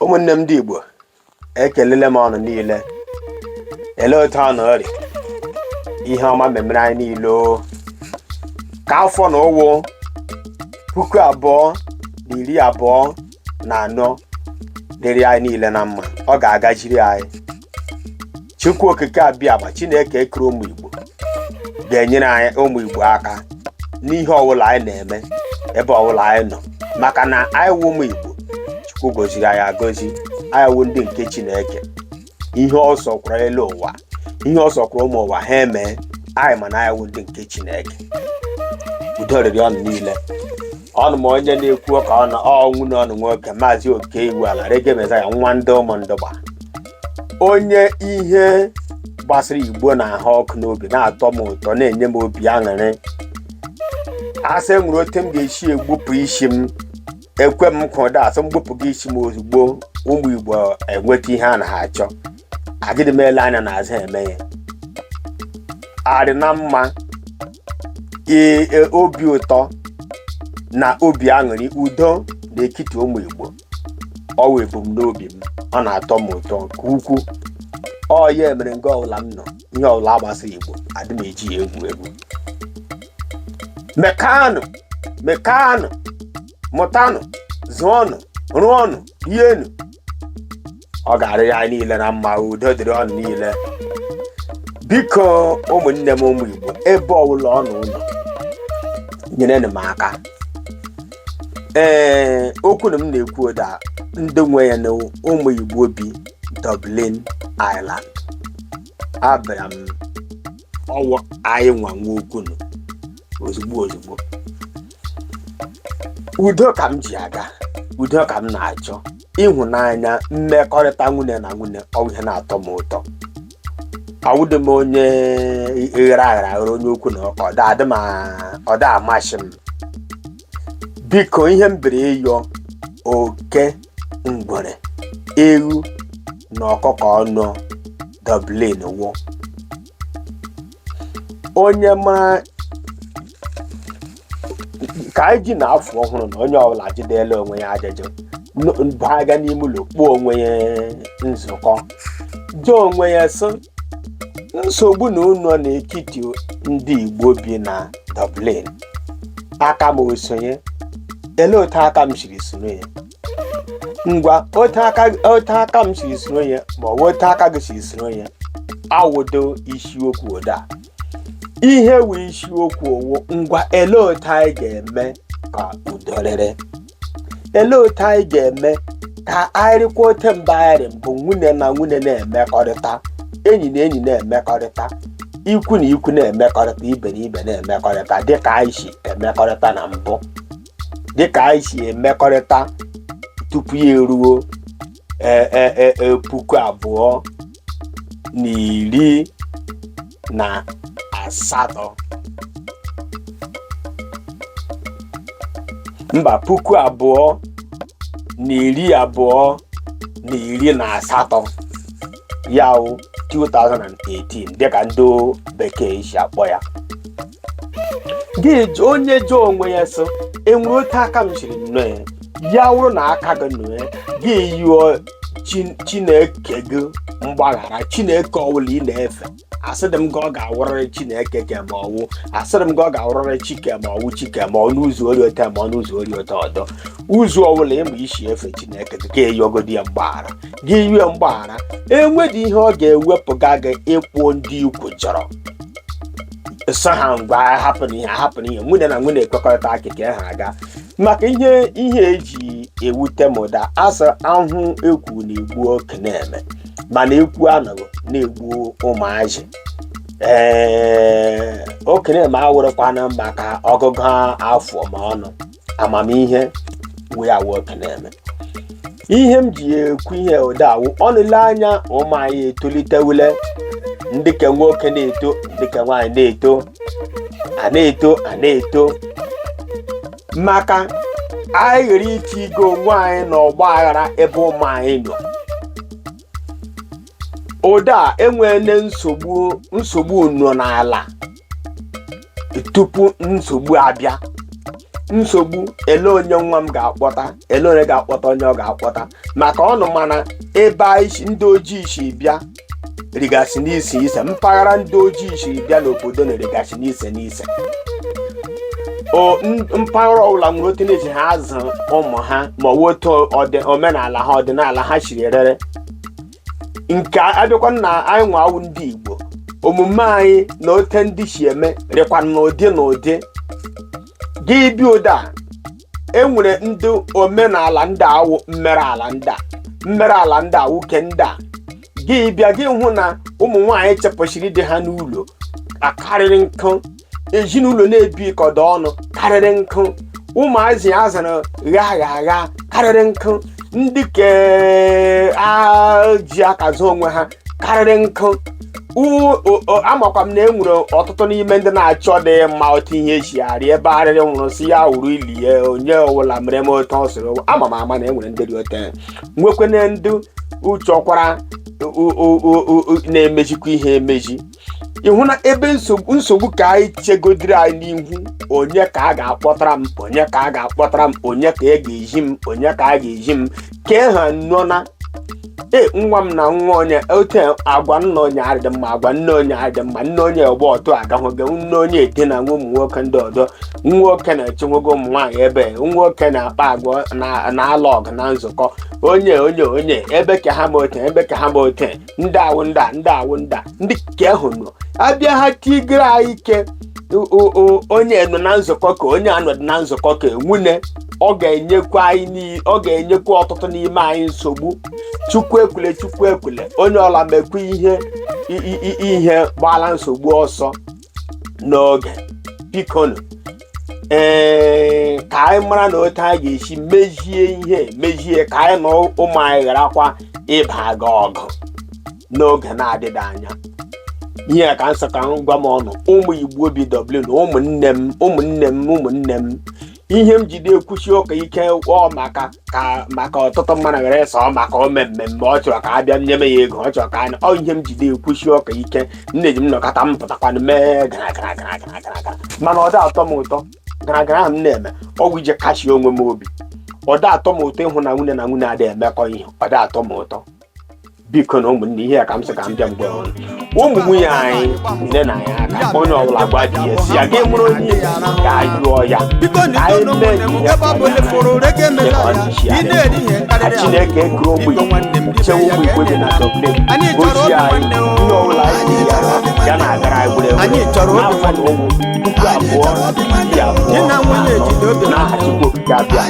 Ụmụnne m ndị Igbo, ekelele m ọnụ niile. Ele otu ọnụ ọrị ihe ọma memere anyị niile ka afọ na ụwụ 2024 dịrị anyị niile na mma. Ọ ga-agajiri anyị. Chukwu okike abịa ma Chineke ekere ụmụ Igbo ga-enyere anyị ụmụ Igbo aka n'ihe ọbụla anyị na-eme ebe ọbụla anyị nọ, maka na anyị wụ ụmụ Igbo. Chukwu goziri anyị agozi. Anyị wụ ndị nke Chineke. Ihe ọ sọkwara elu ụwa, ihe ọ sọkwara ụmụ ụwa ha eme, anyị ma na anyị wụ ndị nke Chineke. Udo rịrị ọnụ niile. Ọnụ m onye na-ekwu ka ọnwụ na ọnụ nwoke Maazị Oke Iwu Ala Rege Mezaya, nwa ndị ụmụndụgba, onye ihe gbasara Igbo na-ahụ ọkụ n'obi, na-atọ m ụtọ, na-enye m obi aṅụrị. Asị nwere otu m ga-esi egbupụ isi m, ekwe m kwụda asị m gbupụ gị isi m ozugbo ụmụ Igbo enweta ihe a na-achọ. Agịdị m ele anya n'azụ eme ya. Adị na mma, obi ụtọ na obi aṅụrị, udo n'etiti ụmụ Igbo. Ọ wụ ebumnobi m, ọ na-atọ m ụtọ nke ukwuu. Ọ ya mere nga ọbụla m nọ, ihe ọbụla gbasara Igbo adị m eji ya egwu. Mekanụ, mụtanụ, zụọnụ, rụọnụ, rienụ. Ọ ga-arị anyị niile na mma. Udo dịrị ọnụ niile. Biko ụmụnne m ụmụ Igbo, ebe ọbụla ọnụ ụlọ, nyerenụ m aka. Okwu na m na-ekwu ụda ndị nwe ya na ụmụ Igbo bi Dublin, Ireland. Abịara m ọwụ anyị nwa nwa okwunu ozugbo. Udo ka m ji aga, udo ka m na-achọ. Ịhụnanya, mmekọrịta nwunye na nwunye, ọ ihe na-atọ m ụtọ. Awụdị m onye ghere aghara onye okwu na ọka, ọ da amasị m. Biko ihe m bere ịyọ oke, ngwere, ewu na ọkụkọ ọnụ Dublin wụ onye mara ka anyị ji n'afọ ọhụrụ na onye ọbụla jidela onwe ya ajụjụ, baga n'ime ụlọ kpọọ onwe ya nzukọ, jụọ onwe ya sị nsogbu na ụnọ n'etiti ndị Igbo bi na Dublin. Aka m osonye, ele otu aka m siri soro ya. Ngwa otu aka m siri soro ya ma ọ bụ otu aka gị siri soro ya, awụdo isiokwu ụda. Ihe wụ isiokwu owu ngwa ele otu anyị ga-eme ka udo rere. Ele otu anyị ga-eme ka anyị rịkwa ote mgbagharị mbụ nwunye na nwunye na-emekọrịta, enyi na enyi na-emekọrịta, ikwu na ikwu na-emekọrịta, ibe na ibe na-emekọrịta, dịka anyị si emekọrịta na mbụ, dịka anyị si emekọrịta tupu ya eruo 2018. Mba, 2028 ya wụ 2018 dịka ndị bekee si akpọ ya. Gị onye jụọ onwe ya sị enwere otu aka m siri nnọọ ya, ya wụrụ na aka gị nọ ya, gị yụọ Chineke gị mgbaghara. Chineke ọbụla ị na-efe, asịrị m gị ọ ga-awụrịrị Chineke ke ma ọwụ, asịrị m gị ọ ga-awụrịrị Chike ma ọwụ Chike, ma ọ n'ụzọ ori ote ma ọ n'ụzọ ori ote ọdọ. Ụzọ ọbụla ịma isi efe Chineke gị ka eyọgodi ya mgbaghara. Gị yue mgbaghara, enwedị ihe ọ ga-ewepụga gị ịkwụ ndị ikwu chọrọ. So ha ngwa hapụrụ ihe nwunye na nwunye ekwekọrịta akịka ha aga. Maka ihe eji ewute m ụda asị ahụ ekwu na-egbu oke na-eme, mana ekwu anọghị na-egbu ụmụazị. Oke na-eme awụrụkwana maka ọgụgụ afọ ma ọnụ amamihe wee awụ oke na-eme. Ihe m ji ekwu ihe ụda awụ ọnụle anya ụmụ anyị etolitewule, ndị ke nwoke na-eto, ndị ke nwaanyị na-eto, maka anyị nwere ike igo onwe anyị n'ọgba aghara ebe ụmụ anyị nọ. Ụda enwele nsogbu nọ n'ala tupu nsogbu abịa. nsogbu ele onye nwa m ga-akpọta, ele onye ga-akpọta onye ọ ga-akpọta, maka ọnụ mana ebe ndị ojii si bịa rigasị n'ise ise, mpaghara ndị ojii si bịa n'obodo na-erigasị n'ise n'ise. Mpaghara ọbụla nwere otu na-eji ha azụ ụmụ ha ma otu omenala ha ọdịnala ha chiri erere. Nke abịakwa na anyị nwawu ndị Igbo, omume anyị na ote ndị si eme rịkwa n'ụdị n'ụdị. Gị bi ụda enwere ndị omenala ndị awụ mmerụ ala ndị a nwoke ndị a, gị bịa gị hụ na ụmụ nwaanyị chepụchiri dị ha n'ụlọ akarịrị nkụ, ezinụlọ na-ebi kọdọ ọnụ karịrị nkụ, ụmụazị ya zara gha karịrị nkụ, ndị ke ji aka zụ onwe ha karịrị nkụ. Amakwa m na enwere ọtụtụ n'ime ndị na-achọ dị mma otu ihe echigharị ebe arịrị nwụrụ si ya wuru ili ya onye ọbụla mere m otu ọ sịrị. Ama m ama na enwere ndị dị ote, nwekwene ndị uchọkwara na-emejikwa ihe emeji. Ịhụ na ebe nsogbu ka anyị chegodiri anyị n'ihu, onye ka a ga-akpọtara m, onye ka a ga-akpọtara m, onye ka e ga-eji m, onye ka a ga-eji m, kee ha nọ na nwa m na nwa onye otu agwa nna onye adị mma, agwa nne onye adị mma, nne onye ọgba ọtụ agahụgo, nne onye edina nwa ụmụ nwoke ndị ọzọ, nwoke na-echenwego ụmụ nwaanyị ebe, nwoke na-akpa agwa na-alụ ọgụ na nzukọ, onye ebe ka ha ma ote, ebe ka ha ma ote, ndị awụ ndị ka ahụ nọ abịa ha tigere anyị ike. Onye nọ na nzukọ ka onye anọdụ na nzukọ ka nwunye, ọ ga-enyekwa ọtụtụ n'ime anyị nsogbu. Chukwu ekwule onye ọla mekwa ihe gbala nsogbu ọsọ n'oge. Bikonu ka anyị mara na otu anyị ga-esi mejie ka anyị na ụmụ anyị gharakwa ịba ga ọgụ n'oge na-adịghị anya. Ihe ka nsọ ka m gwa m ọnụ ụmụ Igbo bi Dublin, ụmụnne m, ihe m jide ekwuchi ụka ike maka ọtụtụ mmadụ were sọ maka mmemme ọ chọrọ ka a bịa nye m ya ego, ọ chọrọ ka ihe m jide ekwuchi ụka ike. Nne ji m nọkọta m pụtakwana mee gara mana ọ dị atọ m ụtọ. Gara ahụ m na-eme ọgwụ ije kachi onwe m obi. Ọ dị atọ m ụtọ ịhụ na nwunye adịghị emekọ ihe, ọ dị atọ m ụtọ. Biko na ụmụnne, ihe ka m sị ka m bịa mgbe ọrụ ụmụ nwunye anyị nne na anyị aka onye ọbụla gwa di ya si ya ga mụrụ onye ka jụọ ya anyị mee ihe ka Chineke kụrụ ụmụ Igbo chewe ụmụ Igbo dị na Dublin gosi anyị ihe ọbụla anyị ya na-agara anyị n'afọ na ụmụ 2024 n'aha Chukwu okike abịa